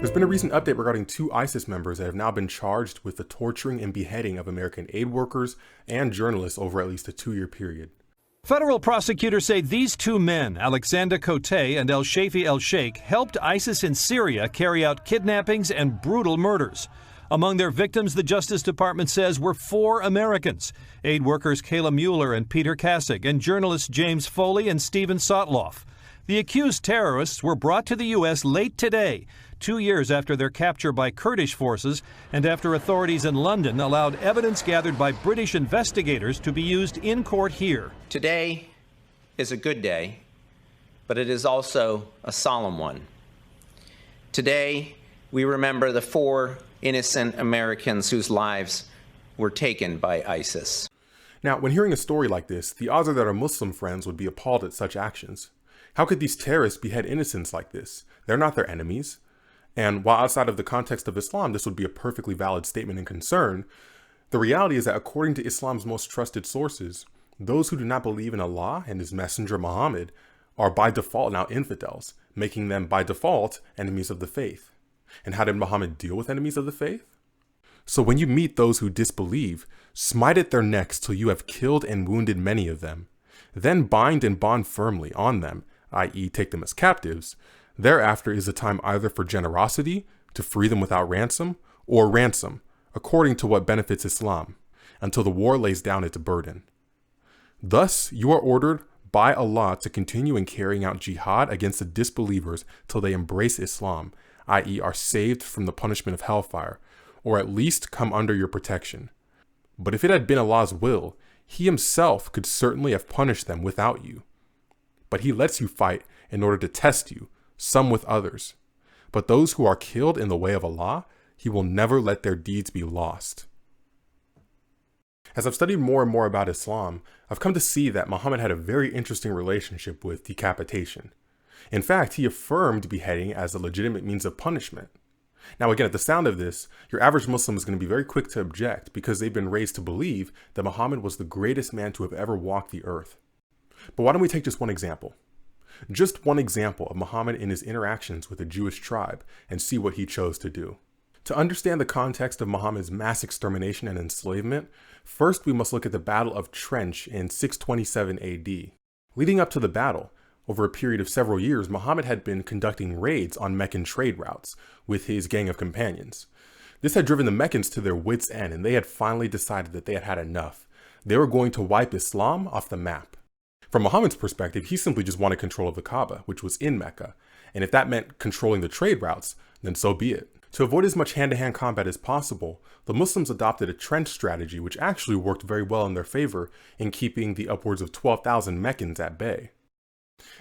There's been a recent update regarding 2 ISIS members that have now been charged with the torturing and beheading of American aid workers and journalists over at least a 2-year period. Federal prosecutors say these 2 men, Alexander Cote and El-Shafi El-Sheikh, helped ISIS in Syria carry out kidnappings and brutal murders. Among their victims, the Justice Department says, were 4 Americans: aid workers Kayla Mueller and Peter Kassig, and journalists James Foley and Stephen Sotloff. The accused terrorists were brought to the U.S. late today, 2 years after their capture by Kurdish forces and after authorities in London allowed evidence gathered by British investigators to be used in court here. Today is a good day, but it is also a solemn one. Today, we remember the 4 innocent Americans whose lives were taken by ISIS. Now, when hearing a story like this, the odds are that our Muslim friends would be appalled at such actions. How could these terrorists behead innocents like this? They're not their enemies. And while outside of the context of Islam, this would be a perfectly valid statement and concern, the reality is that according to Islam's most trusted sources, those who do not believe in Allah and His messenger Muhammad are by default now infidels, making them by default enemies of the faith. And how did Muhammad deal with enemies of the faith? So when you meet those who disbelieve, smite at their necks till you have killed and wounded many of them. Then bind and bond firmly on them, i.e. take them as captives. Thereafter is a time either for generosity, to free them without ransom, or ransom, according to what benefits Islam, until the war lays down its burden. Thus, you are ordered by Allah to continue in carrying out jihad against the disbelievers till they embrace Islam, i.e. are saved from the punishment of hellfire, or at least come under your protection. But if it had been Allah's will, He Himself could certainly have punished them without you. But He lets you fight in order to test you, some with others. But those who are killed in the way of Allah, He will never let their deeds be lost. As I've studied more and more about Islam, I've come to see that Muhammad had a very interesting relationship with decapitation. In fact, he affirmed beheading as a legitimate means of punishment. Now again, at the sound of this, your average Muslim is going to be very quick to object because they've been raised to believe that Muhammad was the greatest man to have ever walked the earth. But why don't we take just one example? Just one example of Muhammad in his interactions with a Jewish tribe and see what he chose to do. To understand the context of Muhammad's mass extermination and enslavement, first we must look at the Battle of Trench in 627 AD. Leading up to the battle, over a period of several years, Muhammad had been conducting raids on Meccan trade routes with his gang of companions. This had driven the Meccans to their wits' end, and they had finally decided that they had had enough. They were going to wipe Islam off the map. From Muhammad's perspective, he simply just wanted control of the Kaaba, which was in Mecca, and if that meant controlling the trade routes, then so be it. To avoid as much hand-to-hand combat as possible, the Muslims adopted a trench strategy which actually worked very well in their favor in keeping the upwards of 12,000 Meccans at bay.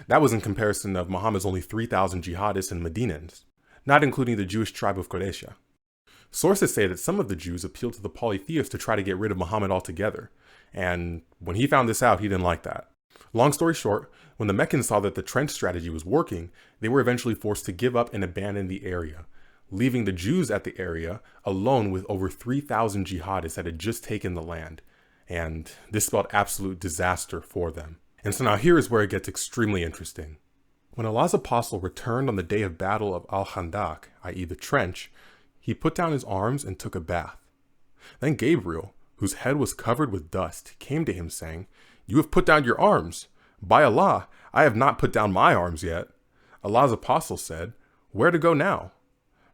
That was in comparison of Muhammad's only 3,000 jihadists and Medinans, not including the Jewish tribe of Qurayza. Sources say that some of the Jews appealed to the polytheists to try to get rid of Muhammad altogether, and when he found this out, he didn't like that. Long story short, when the Meccans saw that the trench strategy was working, they were eventually forced to give up and abandon the area, leaving the Jews at the area alone with over 3,000 jihadists that had just taken the land, and this spelled absolute disaster for them. And so now here is where it gets extremely interesting. When Allah's apostle returned on the day of battle of Al-Khandaq, i.e. the trench, he put down his arms and took a bath. Then Gabriel, whose head was covered with dust, came to him saying, "You have put down your arms. By Allah, I have not put down my arms yet." Allah's apostle said, "Where to go now?"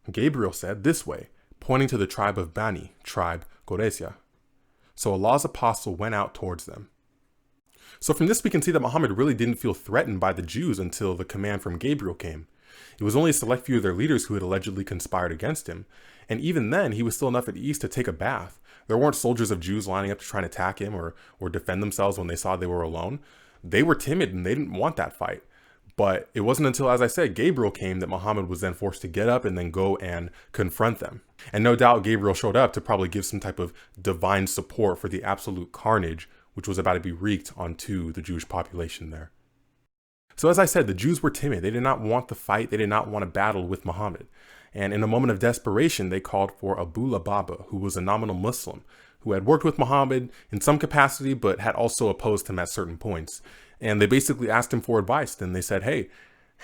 Gabriel said, "This way," pointing to the tribe of Bani, tribe Qurayza. So Allah's apostle went out towards them. So from this we can see that Muhammad really didn't feel threatened by the Jews until the command from Gabriel came. It was only a select few of their leaders who had allegedly conspired against him, and even then he was still enough at ease to take a bath. There weren't soldiers of Jews lining up to try and attack him or defend themselves when they saw they were alone. They were timid and they didn't want that fight. But it wasn't until, as I said, Gabriel came that Muhammad was then forced to get up and then go and confront them. And no doubt Gabriel showed up to probably give some type of divine support for the absolute carnage which was about to be wreaked onto the Jewish population there. So as I said, the Jews were timid. They did not want the fight. They did not want to battle with Muhammad. And in a moment of desperation, they called for Abu Lubaba, who was a nominal Muslim, who had worked with Muhammad in some capacity, but had also opposed him at certain points. And they basically asked him for advice. Then they said, "Hey,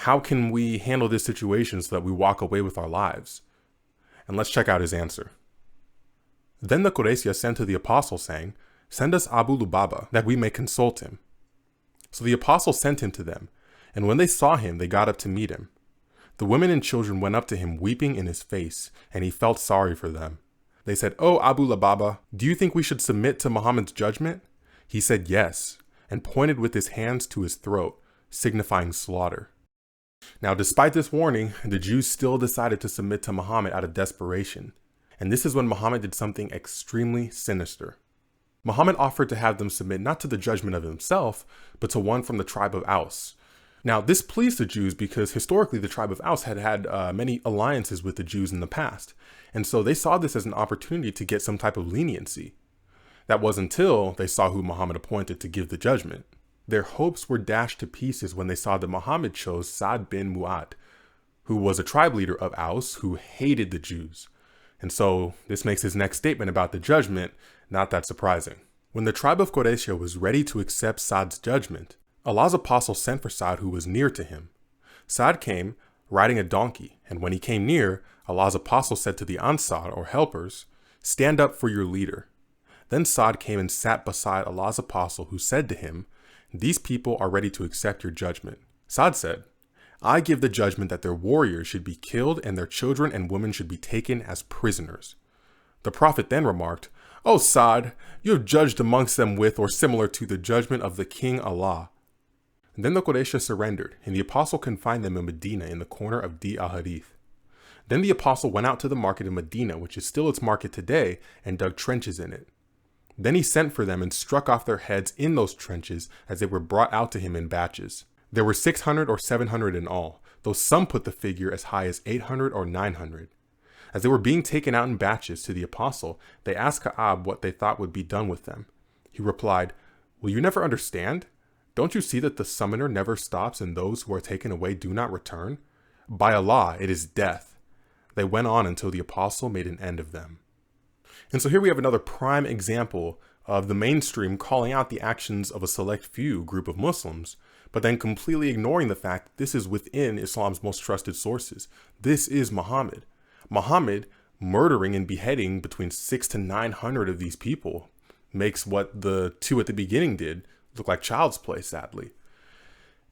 How can we handle this situation so that we walk away with our lives? And let's check out his answer. Then the Qurayza sent to the apostle, saying, "Send us Abu Lubaba, that we may consult him." So the apostle sent him to them, and when they saw him, they got up to meet him. The women and children went up to him, weeping in his face, and he felt sorry for them. They said, "O Abu Lubaba, do you think we should submit to Muhammad's judgment?" He said yes, and pointed with his hands to his throat, signifying slaughter. Now, despite this warning, the Jews still decided to submit to Muhammad out of desperation. And this is when Muhammad did something extremely sinister. Muhammad offered to have them submit not to the judgment of himself, but to one from the tribe of Aus. Now, this pleased the Jews because historically the tribe of Aus had had many alliances with the Jews in the past. And so they saw this as an opportunity to get some type of leniency. That was until they saw who Muhammad appointed to give the judgment. Their hopes were dashed to pieces when they saw that Muhammad chose Sa'd bin Mu'ad, who was a tribe leader of Aus who hated the Jews. And so this makes his next statement about the judgment not that surprising. When the tribe of Qurayza was ready to accept Sa'd's judgment, Allah's apostle sent for Sa'd, who was near to him. Sa'd came riding a donkey, and when he came near, Allah's apostle said to the Ansar, or helpers, "Stand up for your leader." Then Sa'd came and sat beside Allah's apostle, who said to him, "These people are ready to accept your judgment." Sa'd said, "I give the judgment that their warriors should be killed and their children and women should be taken as prisoners." The Prophet then remarked, "O Sa'd, you have judged amongst them with or similar to the judgment of the King Allah." Then the Quraysh surrendered, and the apostle confined them in Medina in the corner of Di al-Harith. Then the apostle went out to the market in Medina, which is still its market today, and dug trenches in it. Then he sent for them and struck off their heads in those trenches as they were brought out to him in batches. There were 600 or 700 in all, though some put the figure as high as 800 or 900. As they were being taken out in batches to the apostle, they asked Ka'ab what they thought would be done with them. He replied, "Will you never understand? Don't you see that the summoner never stops and those who are taken away do not return? By Allah, it is death." They went on until the apostle made an end of them. And so here we have another prime example of the mainstream calling out the actions of a select few group of Muslims, but then completely ignoring the fact that this is within Islam's most trusted sources. This is Muhammad. Muhammad murdering and beheading between 600 to 900 of these people makes what the two at the beginning did look like child's play, sadly.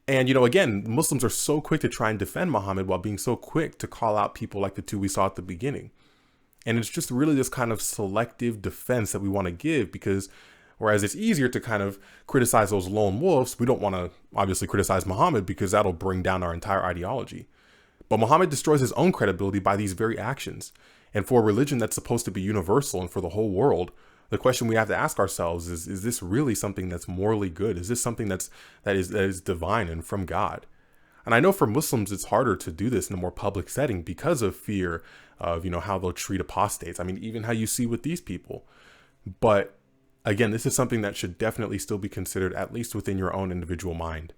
And, again, Muslims are so quick to try and defend Muhammad while being so quick to call out people like the two we saw at the beginning. And it's just really this kind of selective defense that we want to give, because whereas it's easier to kind of criticize those lone wolves, we don't want to obviously criticize Muhammad because that'll bring down our entire ideology. But Muhammad destroys his own credibility by these very actions. And for a religion that's supposed to be universal and for the whole world, the question we have to ask ourselves is this really something that's morally good? Is this something that is divine and from God? And I know for Muslims, it's harder to do this in a more public setting because of fear of, how they'll treat apostates. I mean, even how you see with these people. But again, this is something that should definitely still be considered, at least within your own individual mind.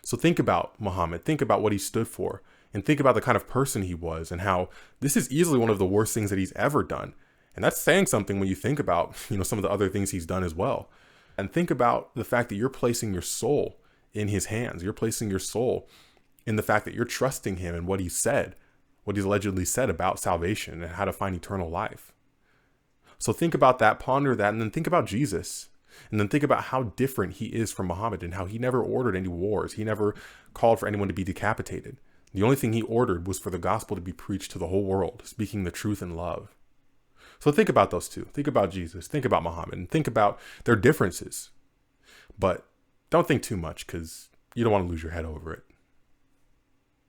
So think about Muhammad, think about what he stood for, and think about the kind of person he was and how this is easily one of the worst things that he's ever done. And that's saying something when you think about, some of the other things he's done as well. And think about the fact that you're placing your soul in his hands. You're placing your soul in the fact that you're trusting him and what he said, what he's allegedly said about salvation and how to find eternal life. So think about that, ponder that, and then think about Jesus. And then think about how different he is from Muhammad and how he never ordered any wars. He never called for anyone to be decapitated. The only thing he ordered was for the gospel to be preached to the whole world, speaking the truth in love. So think about those two. Think about Jesus. Think about Muhammad. And think about their differences. But don't think too much because you don't want to lose your head over it.